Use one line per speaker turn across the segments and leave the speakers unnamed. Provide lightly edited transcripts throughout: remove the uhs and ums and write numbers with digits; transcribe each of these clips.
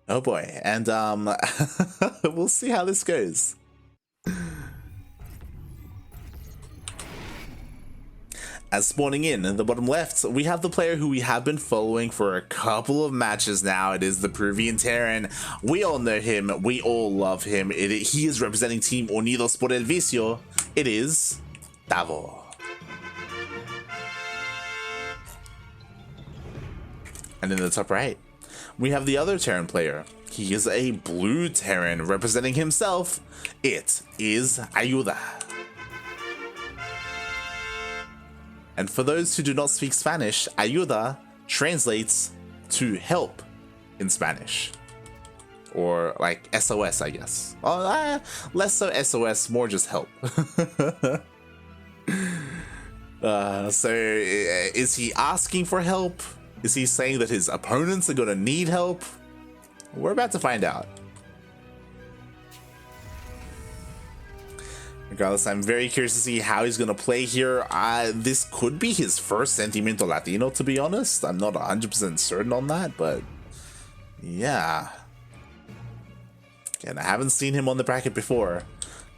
Oh boy, and we'll see how this goes. As spawning in the bottom left, we have the player who we have been following for a couple of matches now. It is the Peruvian Terran. We all know him. We all love him. He is representing Team Unidos por el Vicio. It is Tavo. And in the top right, we have the other Terran player. He is a blue Terran representing himself. It is Aiuda. And for those who do not speak Spanish, Aiuda translates to help in Spanish. Or like SOS, I guess. Less so SOS, more just help. So is he asking for help? Is he saying that his opponents are gonna need help? We're about to find out. Regardless, I'm very curious to see how he's going to play here. This could be his first Sentimiento Latino, to be honest. I'm not 100% certain on that, but yeah. And I haven't seen him on the bracket before,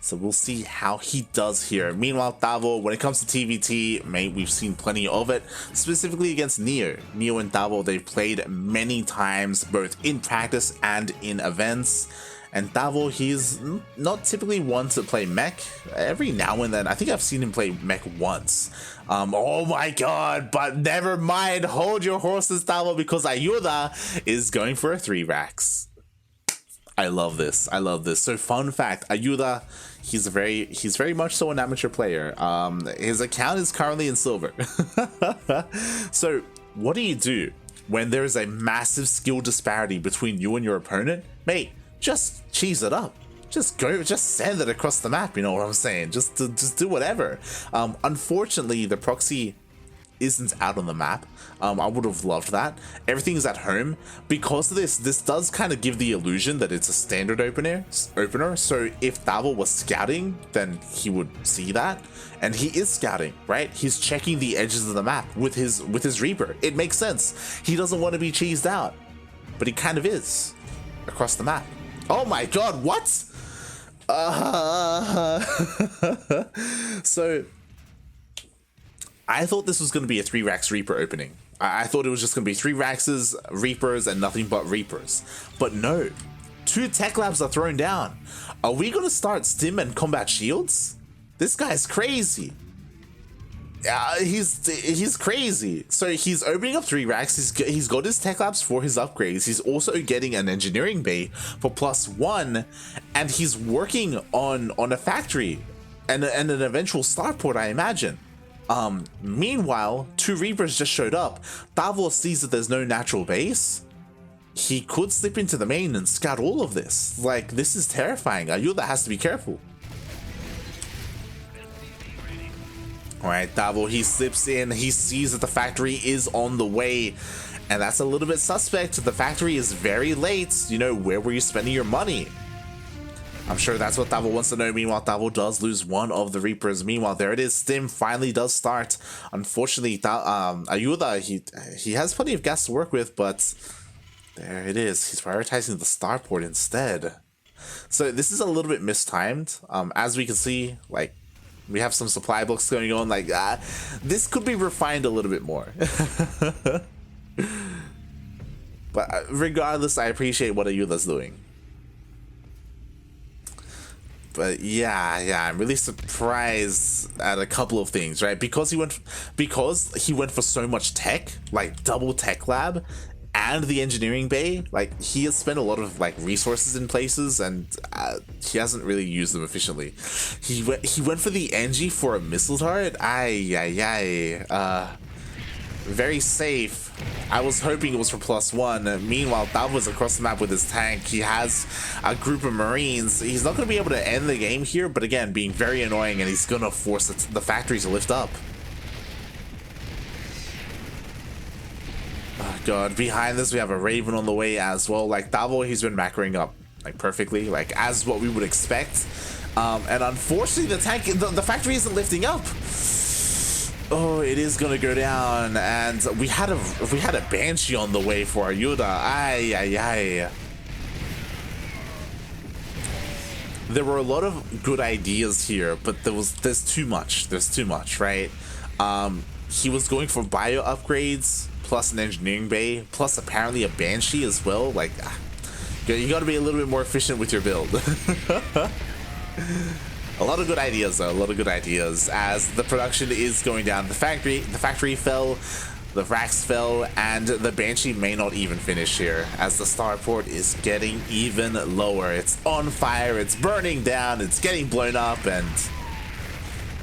so we'll see how he does here. Meanwhile, Tavo, when it comes to TvT, we've seen plenty of it, specifically against Neo. Neo and Tavo, they've played many times, both in practice and in events. And Tavo, he's not typically one to play mech. Every now and then, I think I've seen him play mech once. Oh my god, but never mind. Hold your horses, Tavo, because Aiuda is going for a 3 racks. I love this. I love this. So fun fact, Aiuda, he's very much so an amateur player. His account is currently in silver. So what do you do when there is a massive skill disparity between you and your opponent? Mate, just cheese it up. Just send it across the map, you know what I'm saying? Just do whatever. Unfortunately, the proxy isn't out on the map. I would have loved that. Everything is at home. Because of this does kind of give the illusion that it's a standard opener. So if Tavo was scouting, then he would see that. And he is scouting, right? He's checking the edges of the map with his Reaper. It makes sense. He doesn't want to be cheesed out, but he kind of is across the map. Oh my god, what? So I thought this was going to be a 3 racks Reaper opening. I thought it was just going to be 3 raxes, Reapers, and nothing but Reapers. But no, 2 tech labs are thrown down. Are we going to start Stim and Combat Shields? This guy's crazy. He's crazy. So he's opening up 3 racks. He's got his tech labs for his upgrades. He's also getting an engineering bay for +1, and he's working on a factory and an eventual starport, I imagine. Meanwhile, 2 Reapers just showed up. Tavo sees that there's no natural base. He could slip into the main and scout all of this. Like, this is terrifying. Aiuda has to be careful. Alright, Tavo, he slips in. He sees that the factory is on the way. And that's a little bit suspect. The factory is very late. You know, where were you spending your money? I'm sure that's what Tavo wants to know. Meanwhile, Tavo does lose 1 of the Reapers. Meanwhile, there it is. Stim finally does start. Unfortunately, Aiuda, he has plenty of gas to work with, but there it is. He's prioritizing the starport instead. So this is a little bit mistimed. As we can see, like, we have some supply blocks going on. Like, this could be refined a little bit more. But regardless, I appreciate what Aiuda's doing. But yeah, I'm really surprised at a couple of things, right? Because he went for so much tech, like double tech lab and the engineering bay. Like, he has spent a lot of like resources in places, and he hasn't really used them efficiently. He went for the Engie for a missile turret. Very safe. I was hoping it was for +1. Meanwhile, Tavo was across the map with his tank. He has a group of Marines. He's not going to be able to end the game here, but again, being very annoying, and he's going to force the factory to lift up. Oh god, behind this we have a Raven on the way as well. Like, Tavo, he's been macroing up like perfectly, like as what we would expect. And unfortunately, the factory isn't lifting up. Oh, it is gonna go down, and we had a Banshee on the way for Aiuda. there were a lot of good ideas here, but there's too much. There's too much, right? He was going for bio upgrades, plus an engineering bay, plus apparently a Banshee as well. Like, you gotta be a little bit more efficient with your build. A lot of good ideas though, a lot of good ideas. As the production is going down, the factory fell, the racks fell, and the Banshee may not even finish here, as the starport is getting even lower. It's on fire, it's burning down, it's getting blown up, and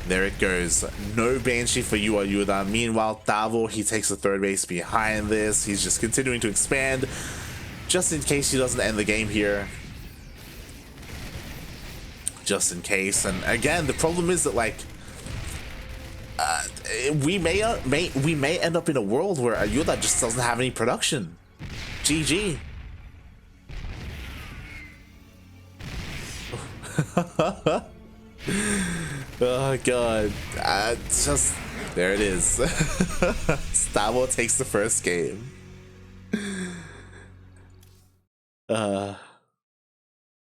there it goes. No Banshee for you, Aiuda. Meanwhile, Tavo, he takes the third base behind this. He's just continuing to expand, just in case he doesn't end the game here. Just in case. And again, the problem is that, like, we may end up in a world where Aiuda just doesn't have any production. GG. Oh god. Just there it is. Tavo takes the first game.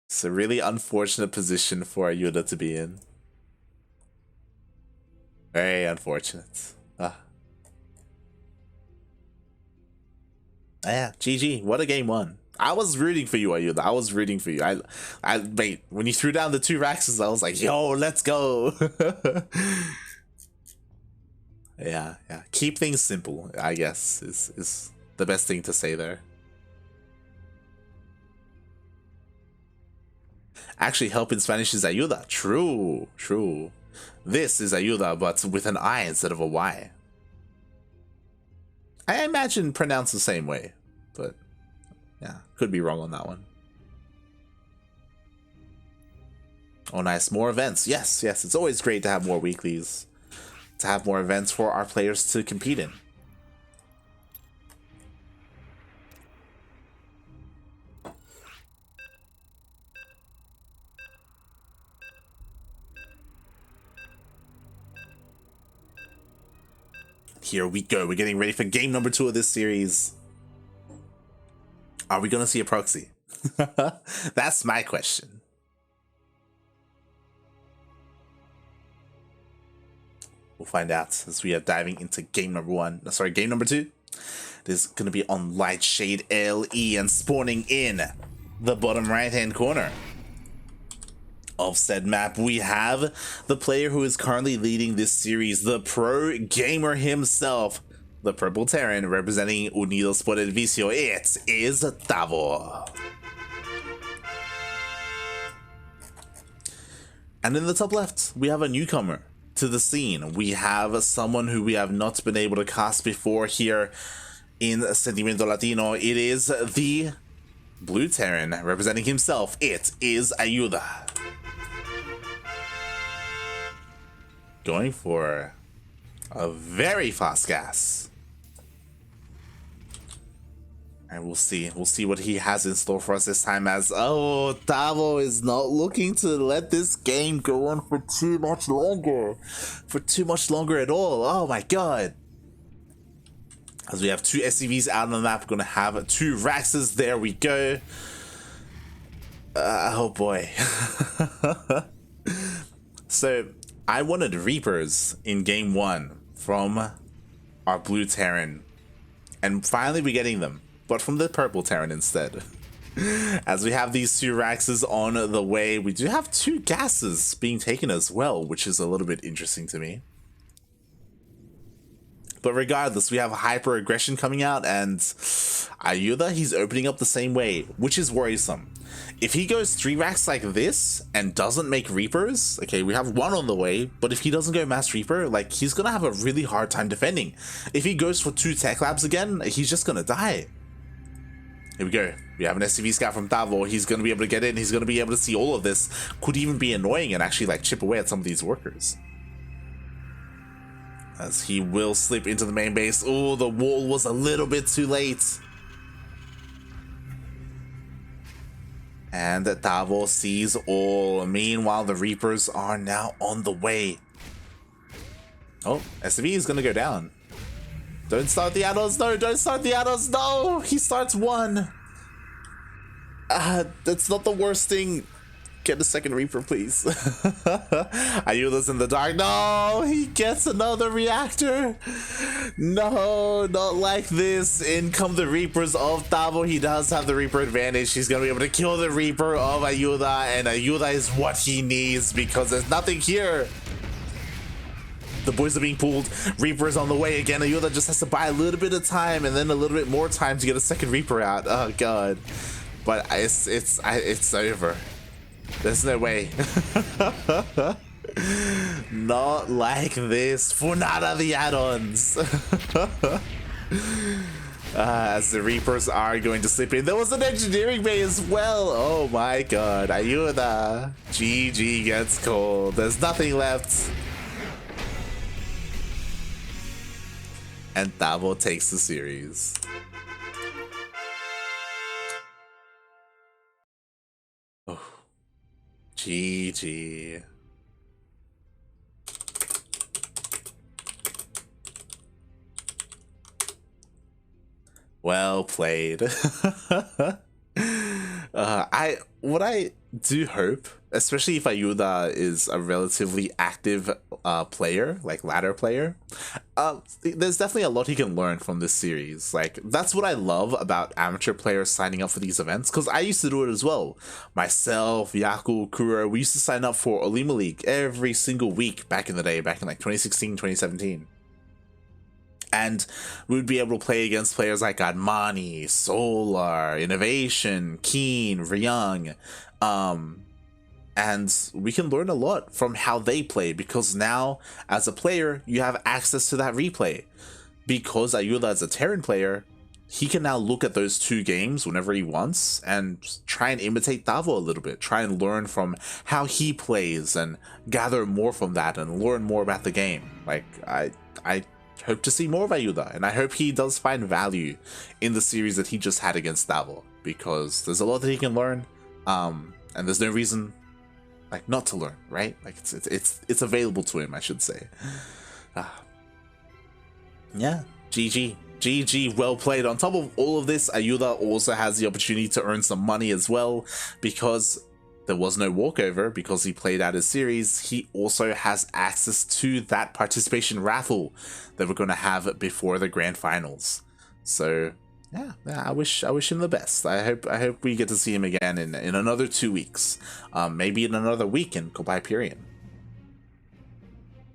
It's a really unfortunate position for Aiuda to be in. Very unfortunate. Yeah, GG. What a game one. I was rooting for you, Aiuda. I was rooting for you. Mate, when you threw down the 2 Raxes, I was like, yo, let's go. Yeah. Keep things simple, I guess, is the best thing to say there. Actually, help in Spanish is Aiuda. True. This is Aiuda, but with an I instead of a Y. I imagine pronounced the same way, but yeah, could be wrong on that one. Oh, nice. More events. Yes. It's always great to have more weeklies, to have more events for our players to compete in. Here we go. We're getting ready for game number 2 of this series. Are we going to see a proxy? That's my question. We'll find out as we are diving into game number 1. Sorry, game number 2. It is going to be on Lightshade LE and spawning in the bottom right-hand corner of said map, we have the player who is currently leading this series, the pro gamer himself, the Purple Terran, representing Unidos por el Vicio. It is Tavo. And in the top left, we have a newcomer to the scene. We have someone who we have not been able to cast before here in Sentimiento Latino. It is the Blue Terran, representing himself. It is Aiuda. Going for a very fast gas. And we'll see what he has in store for us this time, as Tavo is not looking to let this game go on for too much longer. At all. Oh my god. As we have 2 SCVs out on the map, we're gonna have 2 Raxes. There we go. Oh boy. So I wanted Reapers in game 1 from our Blue Terran, and finally we're getting them, but from the Purple Terran instead. As we have these 2 Raxes on the way, we do have 2 gases being taken as well, which is a little bit interesting to me. But regardless, we have hyper aggression coming out, and Aiuda, he's opening up the same way, which is worrisome. If he goes 3 racks like this and doesn't make Reapers, okay, we have 1 on the way, but if he doesn't go Mass Reaper, like, he's gonna have a really hard time defending. If he goes for 2 Tech Labs again, he's just gonna die. Here we go. We have an SCV scout from Tavo. He's gonna be able to get in. He's gonna be able to see all of this. Could even be annoying and actually, like, chip away at some of these workers. As he will slip into the main base. Oh, the wall was a little bit too late. And Tavo sees all. Meanwhile, the Reapers are now on the way. Oh, SCV is gonna go down. Don't start the add-ons. No, don't start the add-ons. No, he starts 1. That's not the worst thing. Get a second Reaper, please. Aiuda's in the dark. No, he gets another reactor. No, not like this. In come the Reapers of Tavo. He does have the Reaper advantage. He's going to be able to kill the Reaper of Aiuda, and Aiuda is what he needs because there's nothing here. The boys are being pulled. Reaper is on the way again. Aiuda just has to buy a little bit of time and then a little bit more time to get a second Reaper out. Oh, God. But it's over. There's no way. Not like this. Funada the add-ons. As the Reapers are going to slip in. There was an engineering bay as well. Oh my god. Aiuda. GG gets called. There's nothing left. And Tavo takes the series. Oh. GG. Well played. What I do hope, especially if Aiuda is a relatively active player, like ladder player, there's definitely a lot he can learn from this series. Like, that's what I love about amateur players signing up for these events, because I used to do it as well. Myself, Yaku, Kuro, we used to sign up for Olima League every single week back in the day, back in like 2016, 2017. And we would be able to play against players like Admani, Solar, Innovation, Keen, Ryung, and we can learn a lot from how they play, because now as a player you have access to that replay. Because Aiuda is a Terran player, he can now look at those two games whenever he wants and try and imitate Tavo a little bit, try and learn from how he plays and gather more from that and learn more about the game. Like, I hope to see more of Aiuda, and I hope he does find value in the series that he just had against Tavo, because there's a lot that he can learn, and there's no reason like not to learn, right? Like, it's available to him, I should say. Yeah, GG, well played. On top of all of this, Aiuda also has the opportunity to earn some money as well, because there was no walkover because he played out his series. He also has access to that participation raffle that we're going to have before the grand finals. So yeah, I wish him the best. I hope we get to see him again in another 2 weeks, maybe in another week in Hyperion.